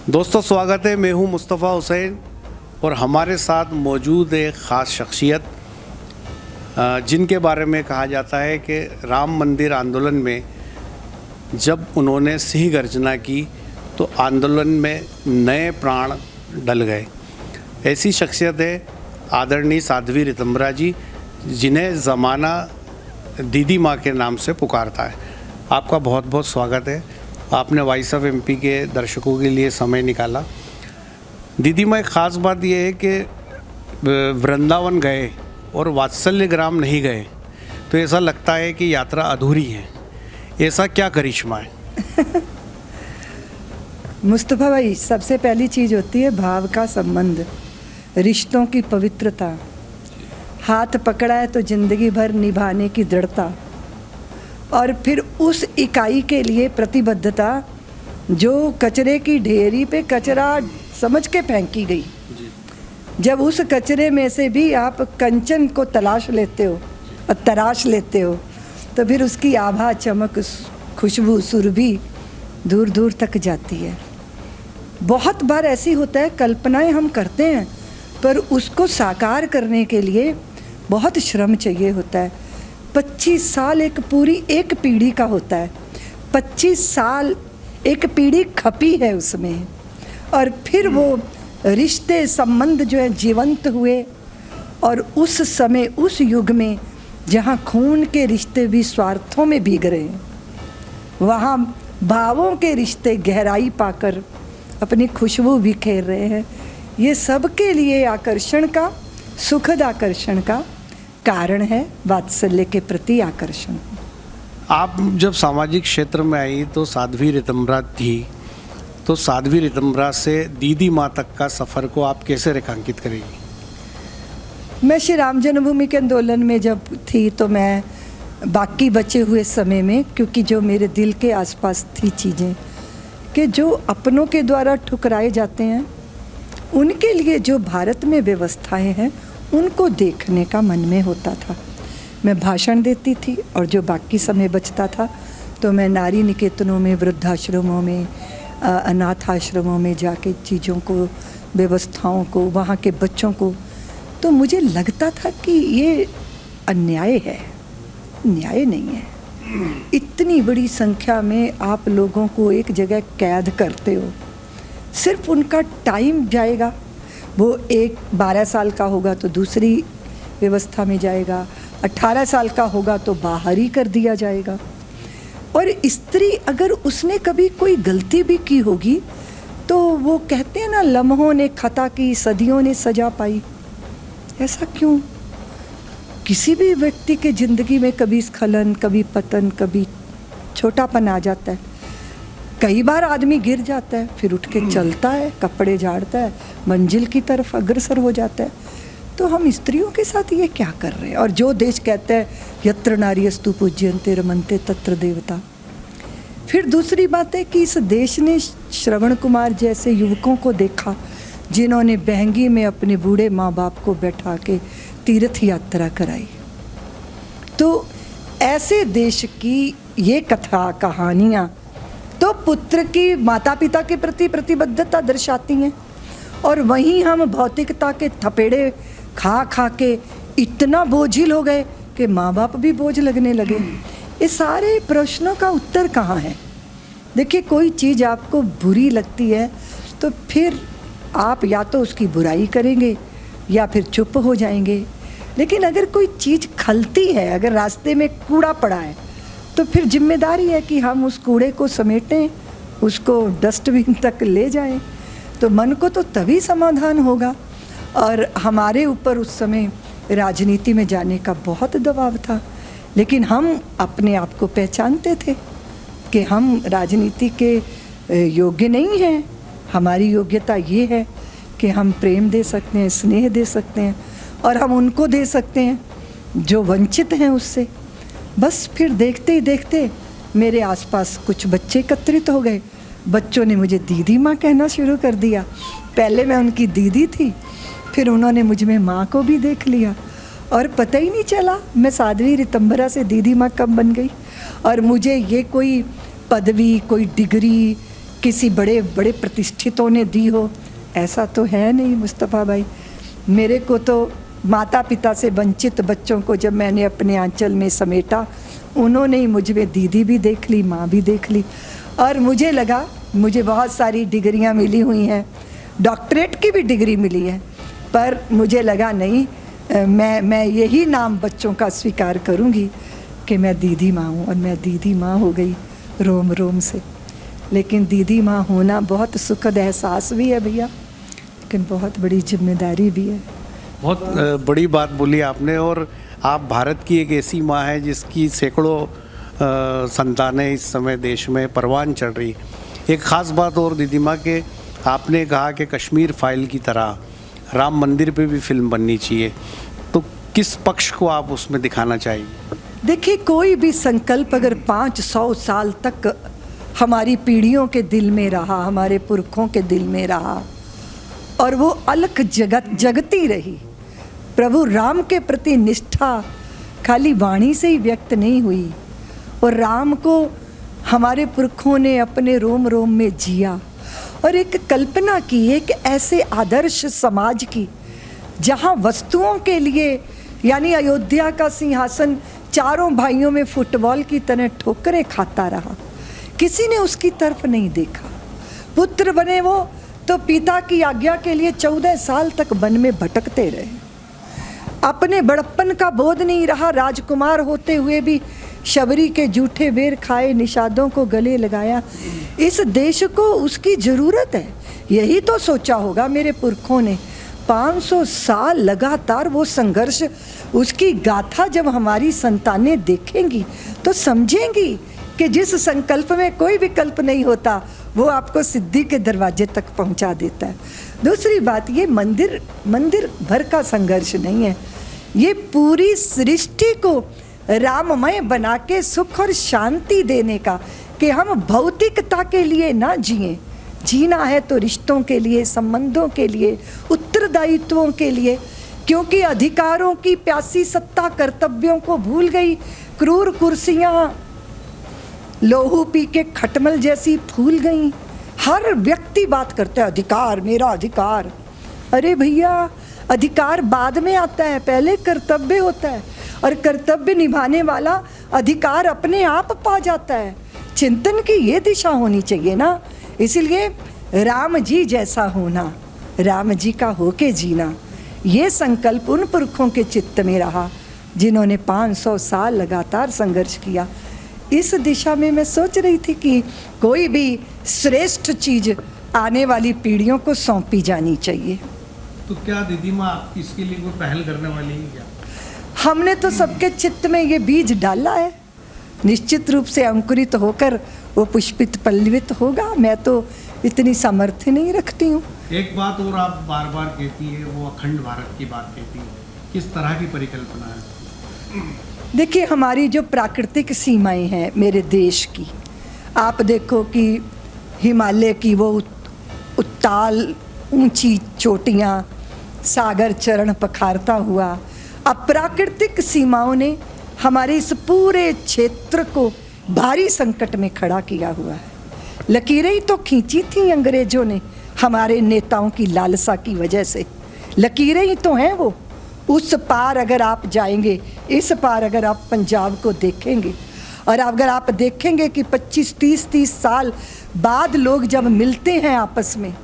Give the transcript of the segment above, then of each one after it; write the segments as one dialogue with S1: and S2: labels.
S1: दोस्तों स्वागत है। मैं हूं मुस्तफ़ा हुसैन और हमारे साथ मौजूद एक ख़ास शख्सियत जिनके बारे में कहा जाता है कि राम मंदिर आंदोलन में जब उन्होंने सिंह गर्जना की तो आंदोलन में नए प्राण डल गए। ऐसी शख्सियत है आदरणीय साध्वी रितंबरा जी, जिन्हें ज़माना दीदी माँ के नाम से पुकारता है। आपका बहुत बहुत स्वागत है। आपने वॉइस ऑफ एमपी के दर्शकों के लिए समय निकाला। दीदी माँ, एक ख़ास बात यह है कि वृंदावन गए और वात्सल्य ग्राम नहीं गए तो ऐसा लगता है कि यात्रा अधूरी है। ऐसा क्या करिश्मा है?
S2: मुस्तफ़ा भाई, सबसे पहली चीज़ होती है भाव का संबंध, रिश्तों की पवित्रता। हाथ पकड़ा है तो ज़िंदगी भर निभाने की दृढ़ता, और फिर उस इकाई के लिए प्रतिबद्धता जो कचरे की ढेरी पे कचरा समझ के फेंकी गई। जब उस कचरे में से भी आप कंचन को तलाश लेते हो और तराश लेते हो तो फिर उसकी आभा, चमक, खुशबू, सुरभि दूर दूर तक जाती है। बहुत बार ऐसी होता है, कल्पनाएं हम करते हैं पर उसको साकार करने के लिए बहुत श्रम चाहिए होता है। 25 साल एक पूरी एक पीढ़ी का होता है। 25 साल एक पीढ़ी खपी है उसमें, और फिर वो रिश्ते संबंध जो है जीवंत हुए। और उस समय, उस युग में जहाँ खून के रिश्ते भी स्वार्थों में भीग रहे हैं, वहाँ भावों के रिश्ते गहराई पाकर अपनी खुशबू बिखेर रहे हैं। ये सबके लिए आकर्षण का, सुखद आकर्षण का कारण है, वात्सल्य के प्रति आकर्षण।
S1: आप जब सामाजिक क्षेत्र में आई तो साध्वी रितंबरा थी, तो साध्वी रितंबरा से दीदी माँ तक का सफ़र को आप कैसे रेखांकित करेंगी?
S2: मैं श्री राम जन्मभूमि के आंदोलन में जब थी तो मैं बाकी बचे हुए समय में, क्योंकि जो मेरे दिल के आसपास थी चीज़ें कि जो अपनों के द्वारा ठुकराए जाते हैं, उनके लिए जो भारत में व्यवस्थाएं हैं उनको देखने का मन में होता था। मैं भाषण देती थी और जो बाकी समय बचता था तो मैं नारी निकेतनों में, वृद्धाश्रमों में, अनाथ आश्रमों में जाके चीज़ों को, व्यवस्थाओं को, वहाँ के बच्चों को, तो मुझे लगता था कि ये अन्याय है, न्याय नहीं है। इतनी बड़ी संख्या में आप लोगों को एक जगह कैद करते हो, सिर्फ उनका टाइम जाएगा। वो 12 साल का होगा तो दूसरी व्यवस्था में जाएगा, 18 साल का होगा तो बाहर ही कर दिया जाएगा। और स्त्री अगर उसने कभी कोई गलती भी की होगी तो वो कहते हैं ना, लम्हों ने खता की, सदियों ने सजा पाई। ऐसा क्यों? किसी भी व्यक्ति के ज़िंदगी में कभी स्खलन, कभी पतन, कभी छोटापन आ जाता है। कई बार आदमी गिर जाता है, फिर उठ के चलता है, कपड़े झाड़ता है, मंजिल की तरफ अग्रसर हो जाता है। तो हम स्त्रियों के साथ ये क्या कर रहे हैं? और जो देश कहता है यत्र नार्यस्तु पूज्यन्ते रमन्ते तत्र देवता। फिर दूसरी बात है कि इस देश ने श्रवण कुमार जैसे युवकों को देखा जिन्होंने बहंगी में अपने बूढ़े माँ बाप को बैठा के तीर्थ यात्रा कराई। तो ऐसे देश की ये कथा, कहानियाँ तो पुत्र की माता पिता के प्रति प्रतिबद्धता दर्शाती हैं, और वहीं हम भौतिकता के थपेड़े खा खा के इतना बोझिल हो गए कि माँ बाप भी बोझ लगने लगे। ये सारे प्रश्नों का उत्तर कहाँ है? देखिए, कोई चीज़ आपको बुरी लगती है तो फिर आप या तो उसकी बुराई करेंगे या फिर चुप हो जाएंगे। लेकिन अगर कोई चीज़ खलती है, अगर रास्ते में कूड़ा पड़ा है, तो फिर जिम्मेदारी है कि हम उस कूड़े को समेटें, उसको डस्टबिन तक ले जाएं। तो मन को तो तभी समाधान होगा। और हमारे ऊपर उस समय राजनीति में जाने का बहुत दबाव था, लेकिन हम अपने आप को पहचानते थे कि हम राजनीति के योग्य नहीं हैं। हमारी योग्यता ये है कि हम प्रेम दे सकते हैं, स्नेह दे सकते हैं, और हम उनको दे सकते हैं जो वंचित हैं उससे। बस फिर देखते ही देखते मेरे आसपास कुछ बच्चे एकत्रित हो गए। बच्चों ने मुझे दीदी माँ कहना शुरू कर दिया। पहले मैं उनकी दीदी थी, फिर उन्होंने मुझ में माँ को भी देख लिया, और पता ही नहीं चला मैं साध्वी रितंबरा से दीदी माँ कब बन गई। और मुझे ये कोई पदवी, कोई डिग्री किसी बड़े बड़े प्रतिष्ठितों ने दी हो, ऐसा तो है नहीं मुस्तफ़ा भाई। मेरे को तो माता पिता से वंचित बच्चों को जब मैंने अपने आंचल में समेटा, उन्होंने ही मुझ में दीदी भी देख ली, माँ भी देख ली। और मुझे लगा, मुझे बहुत सारी डिग्रियाँ मिली हुई हैं, डॉक्टरेट की भी डिग्री मिली है, पर मुझे लगा नहीं, मैं यही नाम बच्चों का स्वीकार करूँगी कि मैं दीदी माँ हूँ। और मैं दीदी माँ हो गई रोम रोम से। लेकिन दीदी माँ होना बहुत सुखद एहसास भी है भैया, लेकिन बहुत बड़ी जिम्मेदारी भी है।
S1: बहुत बड़ी बात बोली आपने। और आप भारत की एक ऐसी माँ है जिसकी सैकड़ों संतानें इस समय देश में परवान चढ़ रही। एक ख़ास बात और दीदी माँ के, आपने कहा कि कश्मीर फाइल की तरह राम मंदिर पे भी फिल्म बननी चाहिए, तो किस पक्ष को आप उसमें दिखाना चाहिए?
S2: देखिए, कोई भी संकल्प अगर 500 साल तक हमारी पीढ़ियों के दिल में रहा, हमारे पुरखों के दिल में रहा, और वो अलख जगती रही, प्रभु राम के प्रति निष्ठा खाली वाणी से ही व्यक्त नहीं हुई, और राम को हमारे पुरखों ने अपने रोम रोम में जिया, और एक कल्पना की एक ऐसे आदर्श समाज की जहाँ वस्तुओं के लिए, यानी अयोध्या का सिंहासन चारों भाइयों में फुटबॉल की तरह ठोकरें खाता रहा, किसी ने उसकी तरफ नहीं देखा। पुत्र बने वो तो पिता की आज्ञा के लिए 14 साल तक वन में भटकते रहे। अपने बड़प्पन का बोध नहीं रहा, राजकुमार होते हुए भी शबरी के जूठे बेर खाए, निषादों को गले लगाया। इस देश को उसकी ज़रूरत है, यही तो सोचा होगा मेरे पुरखों ने। 500 साल लगातार वो संघर्ष, उसकी गाथा जब हमारी संतानें देखेंगी तो समझेंगी कि जिस संकल्प में कोई विकल्प नहीं होता, वो आपको सिद्धि के दरवाजे तक पहुंचा देता है। दूसरी बात, ये मंदिर भर का संघर्ष नहीं है, ये पूरी सृष्टि को राममय बना के सुख और शांति देने का, कि हम भौतिकता के लिए ना जिएं, जीना है तो रिश्तों के लिए, संबंधों के लिए, उत्तरदायित्वों के लिए। क्योंकि अधिकारों की प्यासी सत्ता कर्तव्यों को भूल गई, क्रूर कुर्सियां लोहू पी के खटमल जैसी फूल गई। हर व्यक्ति बात करता है अधिकार, मेरा अधिकार। अरे भैया, अधिकार बाद में आता है, पहले कर्तव्य होता है, और कर्तव्य निभाने वाला अधिकार अपने आप पा जाता है। चिंतन की ये दिशा होनी चाहिए ना। इसलिए राम जी जैसा होना, राम जी का होके जीना, ये संकल्प उन पुरखों के चित्त में रहा जिन्होंने 500 साल लगातार संघर्ष किया। इस दिशा में मैं सोच रही थी कि कोई भी श्रेष्ठ चीज़ आने वाली पीढ़ियों को सौंपी जानी चाहिए।
S1: तो क्या दीदी माँ आप इसके लिए कोई पहल करने वाली है क्या?
S2: हमने तो सबके चित्त में ये बीज डाला है, निश्चित रूप से अंकुरित होकर वो पुष्पित पल्लवित होगा। मैं तो इतनी सामर्थ्य नहीं रखती हूँ।
S1: एक बात और आप बार बार कहती है, वो अखंड भारत की बात कहती है, किस तरह की परिकल्पना है?
S2: देखिए, हमारी जो प्राकृतिक सीमाएं हैं मेरे देश की, आप देखो कि हिमालय की वो उत्ताल ऊंची चोटियाँ, सागर चरण पखारता हुआ, अप्राकृतिक सीमाओं ने हमारे इस पूरे क्षेत्र को भारी संकट में खड़ा किया हुआ है। लकीरें ही तो खींची थी अंग्रेजों ने हमारे नेताओं की लालसा की वजह से। लकीरें ही तो हैं वो। उस पार अगर आप जाएंगे, इस पार अगर आप पंजाब को देखेंगे, और अगर आप देखेंगे कि 25-30 साल बाद लोग जब मिलते हैं आपस में,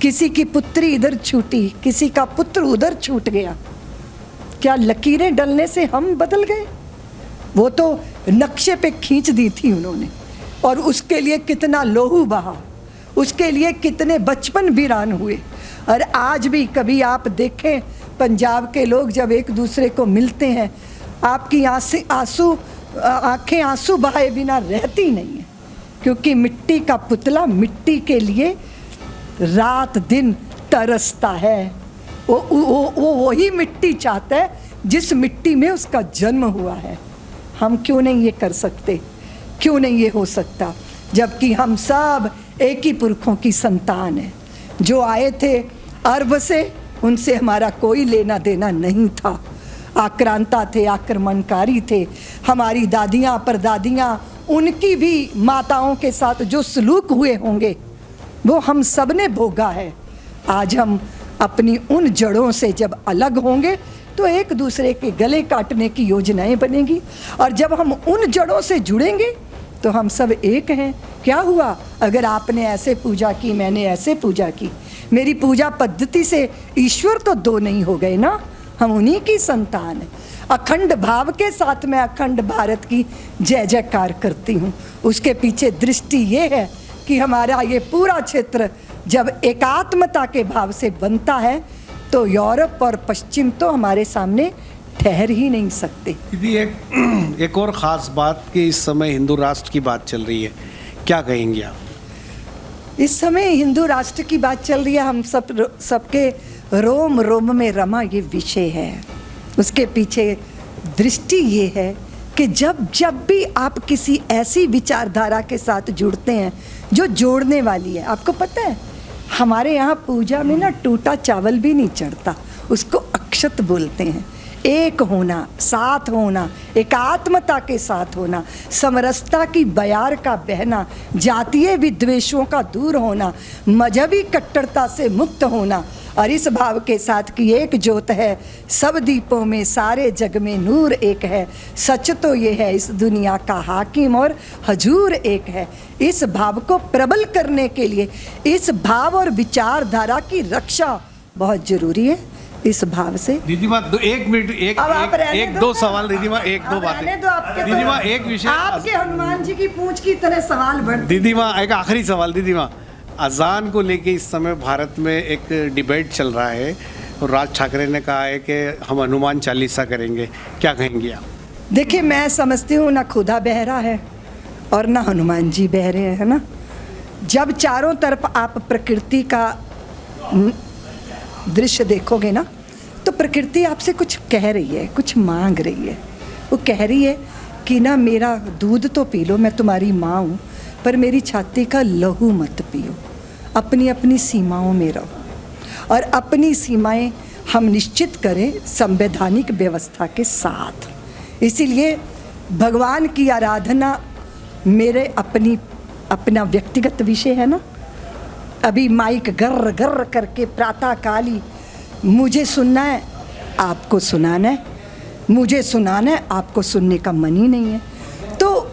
S2: किसी की पुत्री इधर छूटी, किसी का पुत्र उधर छूट गया, क्या लकीरें डलने से हम बदल गए? वो तो नक्शे पे खींच दी थी उन्होंने, और उसके लिए कितना लोहू बहा, उसके लिए कितने बचपन वीरान हुए। और आज भी कभी आप देखें, पंजाब के लोग जब एक दूसरे को मिलते हैं, आपकी आंखें आंसू बहाए बिना रहती नहीं है, क्योंकि मिट्टी का पुतला मिट्टी के लिए रात दिन तरसता है। वो वही मिट्टी चाहता है जिस मिट्टी में उसका जन्म हुआ है। हम क्यों नहीं ये कर सकते? क्यों नहीं ये हो सकता? जबकि हम सब एक ही पुरखों की संतान हैं। जो आए थे अरब से, उनसे हमारा कोई लेना देना नहीं था। आक्रांता थे, आक्रमणकारी थे। हमारी दादियाँ परदादियाँ, उनकी भी माताओं के साथ जो सलूक हुए होंगे, वो हम सब ने भोगा है। आज हम अपनी उन जड़ों से जब अलग होंगे तो एक दूसरे के गले काटने की योजनाएं बनेगी, और जब हम उन जड़ों से जुड़ेंगे तो हम सब एक हैं। क्या हुआ अगर आपने ऐसे पूजा की, मैंने ऐसे पूजा की, मेरी पूजा पद्धति से ईश्वर तो दो नहीं हो गए ना, हम उन्हीं की संतान हैं। अखंड भाव के साथ मैं अखंड भारत की जय जयकार करती हूँ। उसके पीछे दृष्टि ये है कि हमारा ये पूरा क्षेत्र जब एकात्मता के भाव से बनता है तो यूरोप और पश्चिम तो हमारे सामने ठहर ही नहीं सकते।
S1: दीदी एक और ख़ास बात कि इस समय हिंदू राष्ट्र की बात चल रही है, क्या कहेंगे आप?
S2: इस समय हिंदू राष्ट्र की बात चल रही है, हम सबके रोम रोम में रमा ये विषय है। उसके पीछे दृष्टि ये है कि जब भी आप किसी ऐसी विचारधारा के साथ जुड़ते हैं जो जोड़ने वाली है, आपको पता है हमारे यहाँ पूजा में ना टूटा चावल भी नहीं चढ़ता, उसको अक्षत बोलते हैं। एक होना, साथ होना, एकात्मता के साथ होना, समरसता की बयार का बहना, जातीय विद्वेषों का दूर होना, मजहबी कट्टरता से मुक्त होना, और इस भाव के साथ कि एक ज्योत है सब दीपों में, सारे जग में नूर एक है, सच तो ये है इस दुनिया का हाकिम और हजूर एक है। इस भाव को प्रबल करने के लिए इस भाव और विचारधारा की रक्षा बहुत जरूरी है। इस भाव से
S1: दीदी माँ एक मिनट, एक दो सवाल दीदी माँ, एक दो बातें दीदी माँ, एक विषय
S2: आपके हनुमान जी की पूंछ की तरह सवाल बढ़।
S1: दीदी माँ एक आखिरी सवाल दीदी माँ, अजान को लेके इस समय भारत में एक डिबेट चल रहा है और राज ठाकरे ने कहा है कि हम हनुमान चालीसा करेंगे, क्या कहेंगे आप?
S2: देखिए मैं समझती हूँ ना खुदा बहरा है और ना हनुमान जी बहरे हैं, है ना। जब चारों तरफ आप प्रकृति का दृश्य देखोगे ना तो प्रकृति आपसे कुछ कह रही है, कुछ मांग रही है। वो कह रही है कि ना मेरा दूध तो पी लो, मैं तुम्हारी माँ हूँ, पर मेरी छाती का लहू मत पियो, अपनी अपनी सीमाओं में रहो, और अपनी सीमाएं हम निश्चित करें संवैधानिक व्यवस्था के साथ। इसीलिए भगवान की आराधना मेरे अपना व्यक्तिगत विषय है ना। अभी माइक गर्र गर्र करके प्रातःकाली मुझे सुनना है, आपको सुनाना है, मुझे सुनाना है, आपको सुनने का मन ही नहीं है, तो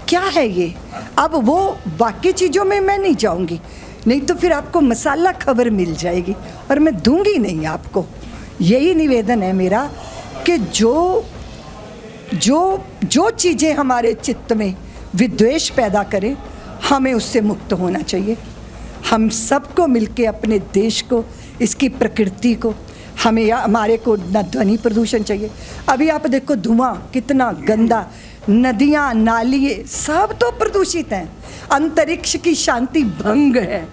S2: क्या है ये? अब वो बाकी चीज़ों में मैं नहीं जाऊंगी, नहीं तो फिर आपको मसाला खबर मिल जाएगी और मैं दूंगी नहीं आपको। यही निवेदन है मेरा कि जो चीज़ें हमारे चित्त में विद्वेष पैदा करें, हमें उससे मुक्त होना चाहिए। हम सबको मिलके अपने देश को, इसकी प्रकृति को, हमारे को न ध्वनि प्रदूषण चाहिए। अभी आप देखो धुआं कितना गंदा, नदियाँ नाली सब तो प्रदूषित हैं, अंतरिक्ष की शांति भंग है,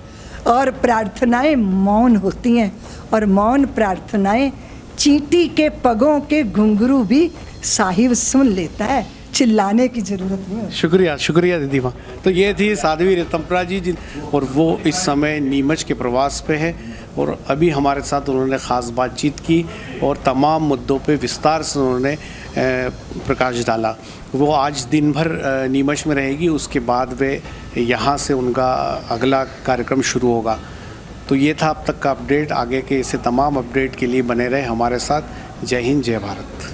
S2: और प्रार्थनाएं मौन होती हैं, और मौन प्रार्थनाएं चींटी के पगों के घुंघरू भी साहिब सुन लेता है, चिल्लाने की जरूरत नहीं है।
S1: शुक्रिया दीदी माँ। तो ये थी साध्वी ऋतंभरा जी, और वो इस समय नीमच के प्रवास पे है, और अभी हमारे साथ उन्होंने ख़ास बातचीत की और तमाम मुद्दों पे विस्तार से उन्होंने प्रकाश डाला। वो आज दिन भर नीमच में रहेगी, उसके बाद वे यहाँ से उनका अगला कार्यक्रम शुरू होगा। तो ये था अब तक का अपडेट। आगे के ऐसे तमाम अपडेट के लिए बने रहे हमारे साथ। जय हिंद, जय भारत।